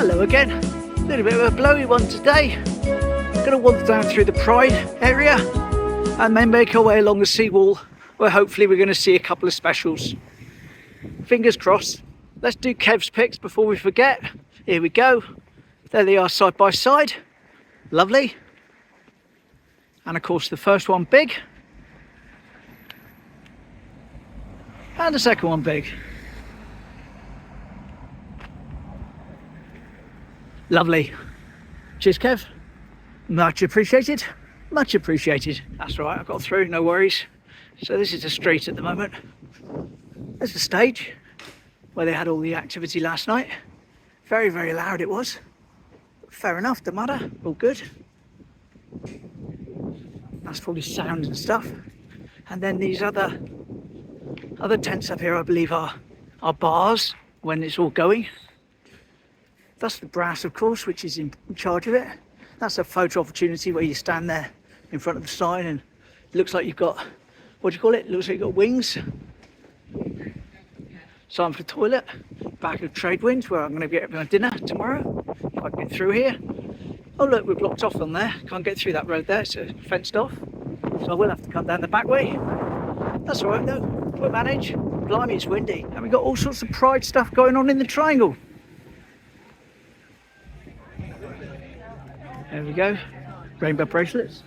Hello again. A little bit of a blowy one today. Gonna wander down through the Pride area and then make our way along the Seawall, where hopefully we're going to see a couple of specials. Fingers crossed. Let's do Kev's picks before we forget. Here we go. There they are side by side. Lovely. And of course the first one big. And the second one big. Lovely. Cheers, Kev. Much appreciated. Much appreciated. That's right, I got through, no worries. So this is the street at the moment. There's the stage where they had all the activity last night. Very, very loud it was. Fair enough, doesn't matter. All good. That's probably sound and stuff. And then these other tents up here, I believe, are bars when it's all going. That's the brass, of course, which is in charge of it. That's a photo opportunity where you stand there in front of the sign and it looks like you've got, what do you call it? It looks like you've got wings. Sign for the toilet. Back of Trade Winds, where I'm going to get my dinner tomorrow, if I can get through here. Oh look, we're blocked off on there. Can't get through that road there, it's fenced off. So I will have to come down the back way. That's all right though, we'll manage. Blimey, it's windy. And we've got all sorts of Pride stuff going on in the triangle. There we go, rainbow bracelets.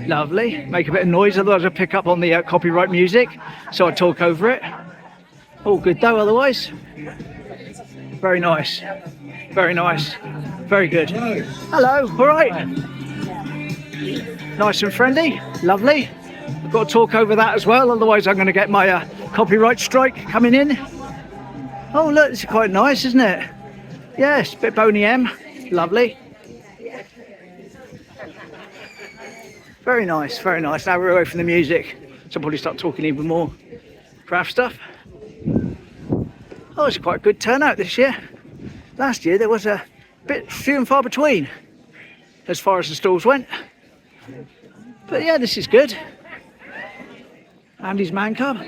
Lovely, make a bit of noise, otherwise I'll pick up on the copyright music, so I talk over it. All good though, otherwise. Very nice, very nice, very good. Hello, all right. Nice and friendly, lovely. I've got to talk over that as well, otherwise I'm going to get my copyright strike coming in. Oh look, it's quite nice, isn't it? Yes, bit Boney M, lovely. Very nice, very nice. Now we're away from the music, so I'll probably start talking even more craft stuff. Oh, it's quite a good turnout this year. Last year there was a bit few and far between as far as the stalls went. But yeah, this is good. Andy's man cub.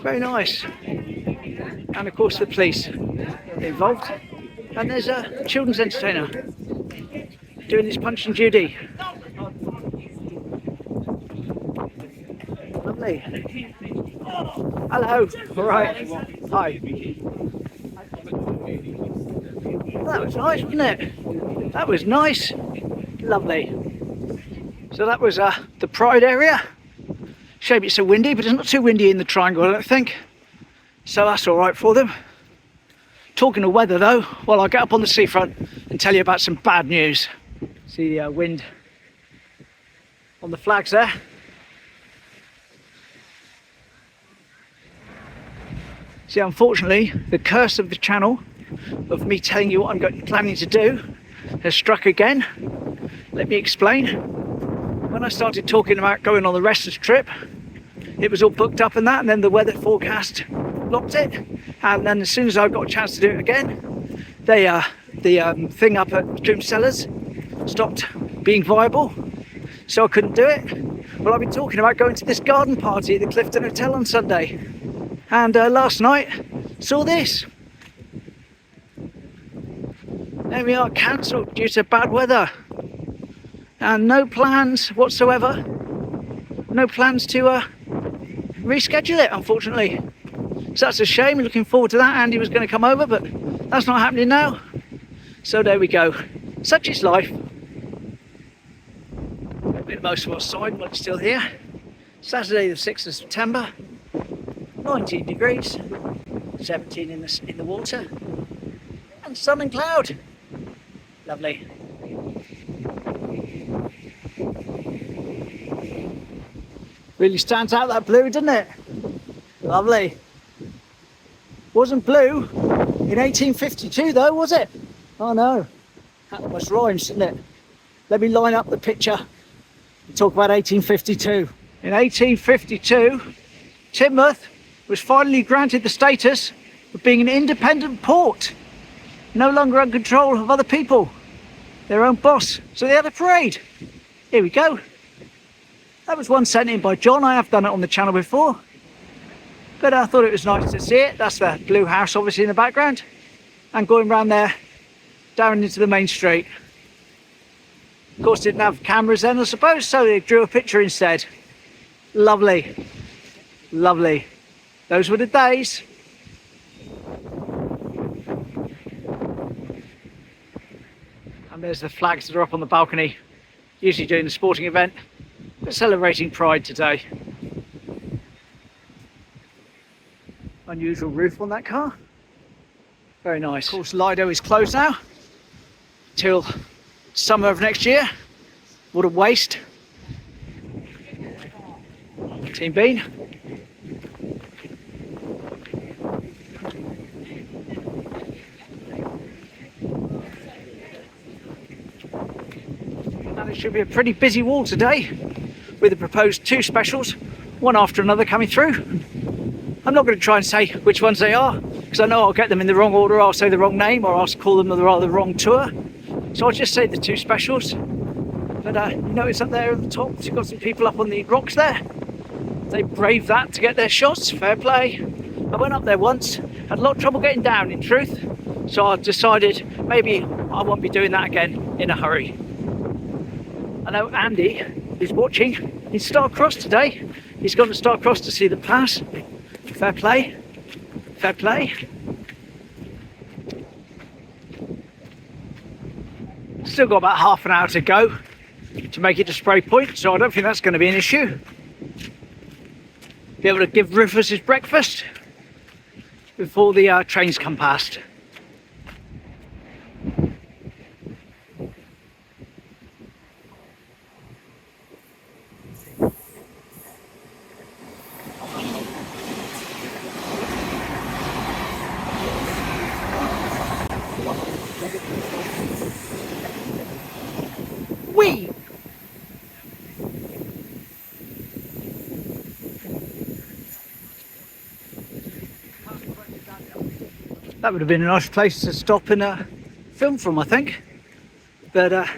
Very nice. And of course the police involved. And there's a children's entertainer doing his Punch and Judy. Lovely. Hello. All right. Hi. That was nice, wasn't it? That was nice. Lovely. So that was the Pride area. Shame it's so windy, but it's not too windy in the triangle, I don't think. So that's all right for them. Talking of weather though, well, I'll get up on the seafront and tell you about some bad news. See the wind on the flags there. See, unfortunately, the curse of the channel of me telling you what I'm planning to do has struck again. Let me explain. When I started talking about going on the Restless trip, it was all booked up and that, and then the weather forecast blocked it. And then as soon as I got a chance to do it again, the thing up at Dream Cellars stopped being viable, so I couldn't do it. Well, I've been talking about going to this garden party at the Clifton Hotel on Sunday, and last night saw this. There we are, cancelled due to bad weather, and no plans whatsoever. No plans to reschedule it, unfortunately. So that's a shame. Looking forward to that. Andy was going to come over, but that's not happening now. So there we go. Such is life. Been most of our side while it's still here. Saturday the 6th of September. 19 degrees. 17 in the water. And sun and cloud. Lovely. Really stands out, that blue, doesn't it? Lovely. Wasn't blue in 1852 though, was it? Oh no, that almost rhymes, didn't it? Let me line up the picture and talk about 1852. In 1852, Teignmouth was finally granted the status of being an independent port. no longer in control of other people, their own boss. So they had a parade. Here we go. That was one sent in by John. I have done it on the channel before, but I thought it was nice to see it. That's the blue house obviously in the background, and going round there down into the main street. Of course, didn't have cameras then, I suppose, so they drew a picture instead. Lovely, lovely. Those were the days. And there's the flags that are up on the balcony, usually doing the sporting event, but celebrating Pride today. Unusual roof on that car. Very nice. Of course, Lido is closed now till summer of next year. What a waste. Team Bean. And it should be a pretty busy wall today with the proposed 2 specials, one after another coming through. I'm not going to try and say which ones they are, because I know I'll get them in the wrong order, I'll say the wrong name, or I'll call them the wrong tour. So I'll just say the 2 specials. But you notice up there at the top, you've got some people up on the rocks there. They braved that to get their shots, fair play. I went up there once, had a lot of trouble getting down in truth. So I decided maybe I won't be doing that again in a hurry. I know Andy is watching. He's Starcross today. He's gone to Starcross to see the pass. Fair play. Fair play. Still got about half an hour to go to make it to Spray Point, so I don't think that's going to be an issue. Be able to give Rufus his breakfast before the trains come past. Whee! That would have been a nice place to stop and film from, I think. But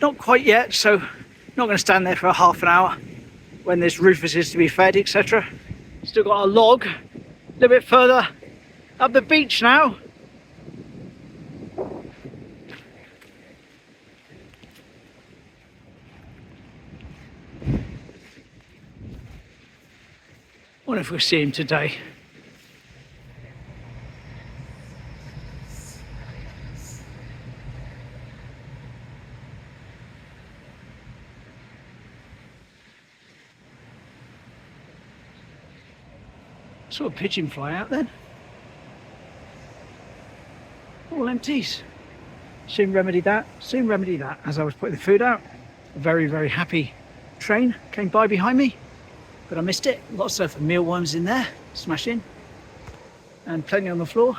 not quite yet, so not going to stand there for a half an hour when there's Rufuses to be fed, etc. Still got a log a little bit further up the beach now. Wonder if we'll see him today. Saw a pigeon fly out then. All empties. Soon remedy that. Soon remedy that. As I was putting the food out, a very, very happy train came by behind me, but I missed it. Lots of mealworms in there, smashing, and plenty on the floor.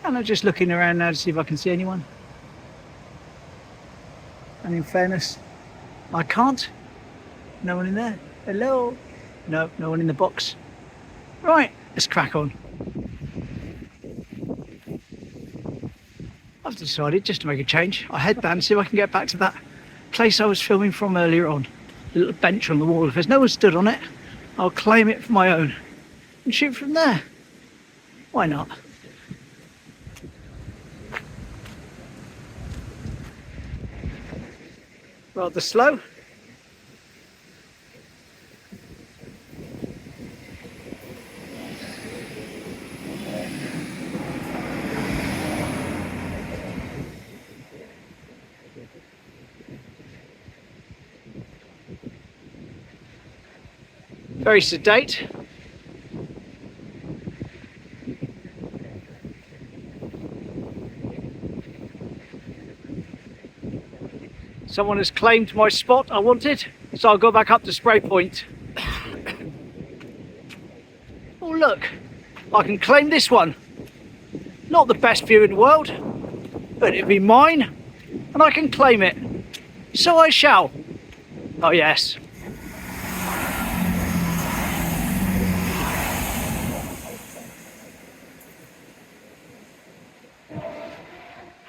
And I'm just looking around now to see if I can see anyone. And in fairness, I can't. No one in there. Hello? No, no one in the box. Right, let's crack on. I've decided just to make a change. I'll head down and see if I can get back to that place I was filming from earlier on. The little bench on the wall. If there's no one stood on it, I'll claim it for my own and shoot from there. Why not? Rather slow. Very sedate. Someone has claimed my spot I wanted, so I'll go back up to Spray Point. Oh look, I can claim this one. Not the best view in the world, but it'll be mine, and I can claim it. So I shall. Oh yes.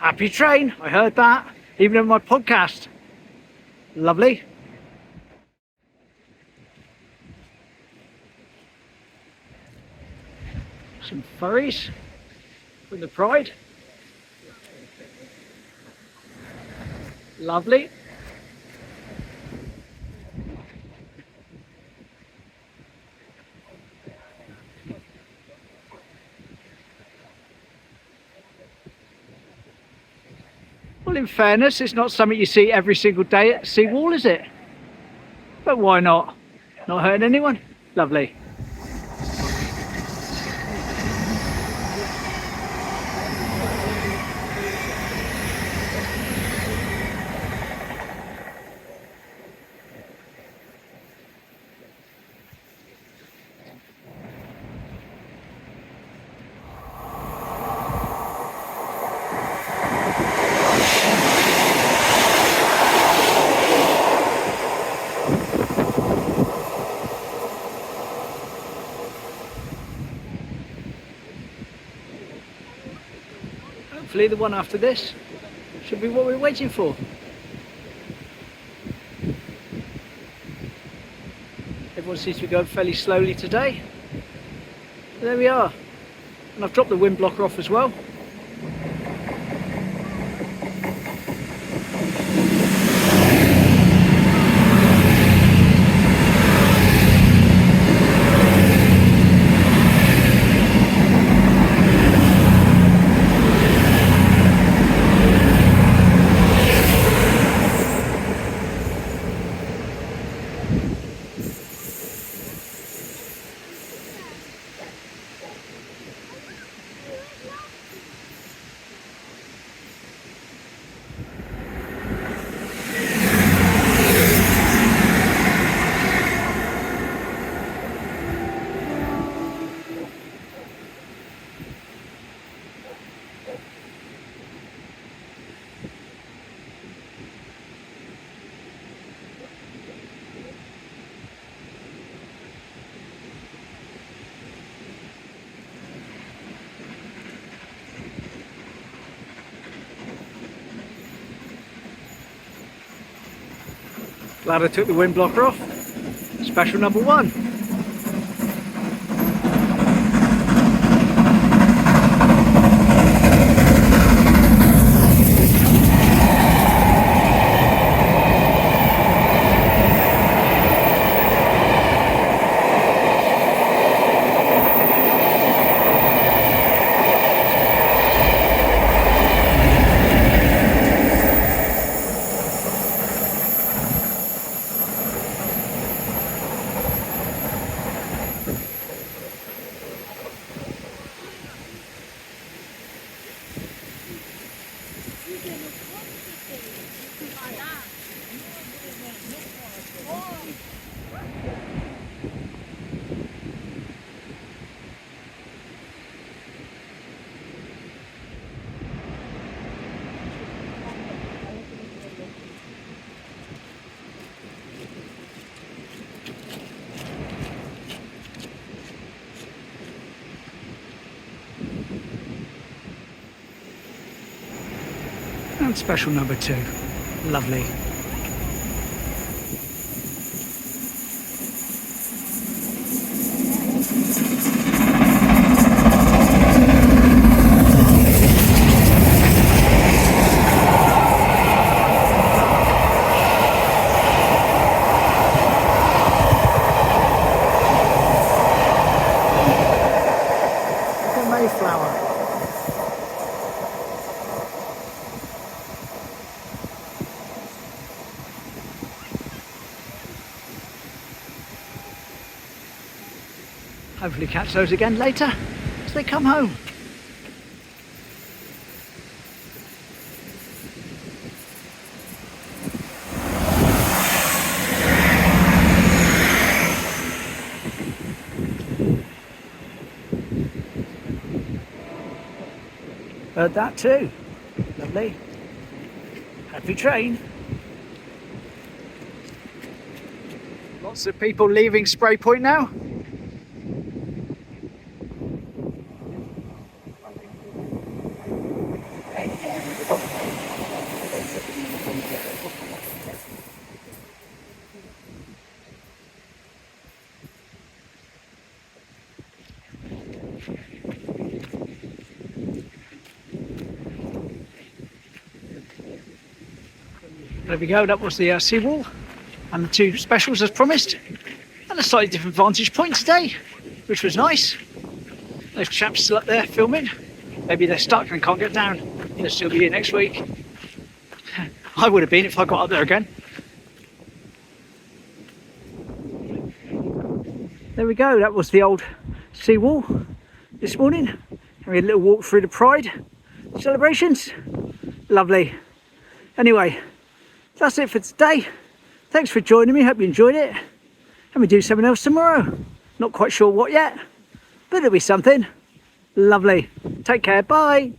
Happy train, I heard that, even in my podcast. Lovely. Some furries from the Pride. Lovely. Well, in fairness, it's not something you see every single day at Seawall, is it? But why not? Not hurting anyone? Lovely. Hopefully the one after this should be what we're waiting for. Everyone seems to be going fairly slowly today. There we are. And I've dropped the wind blocker off as well. Glad I took the wind blocker off. Special number 1. And special number 2. Lovely. Look at Mayflower. Hopefully catch those again later as they come home. Heard that too. Lovely. Happy train. Lots of people leaving Spray Point now. There we go, that was the Seawall and the two specials as promised, and a slightly different vantage point today, which was nice. Those chaps still up there filming. Maybe they're stuck and can't get down. They'll still be here next week. I would have been if I got up there again. There we go, that was the old Seawall this morning. Having a little walk through the Pride celebrations. Lovely. Anyway, that's it for today. Thanks for joining me, hope you enjoyed it. And we do something else tomorrow. Not quite sure what yet, but it'll be something. Lovely. Take care, bye.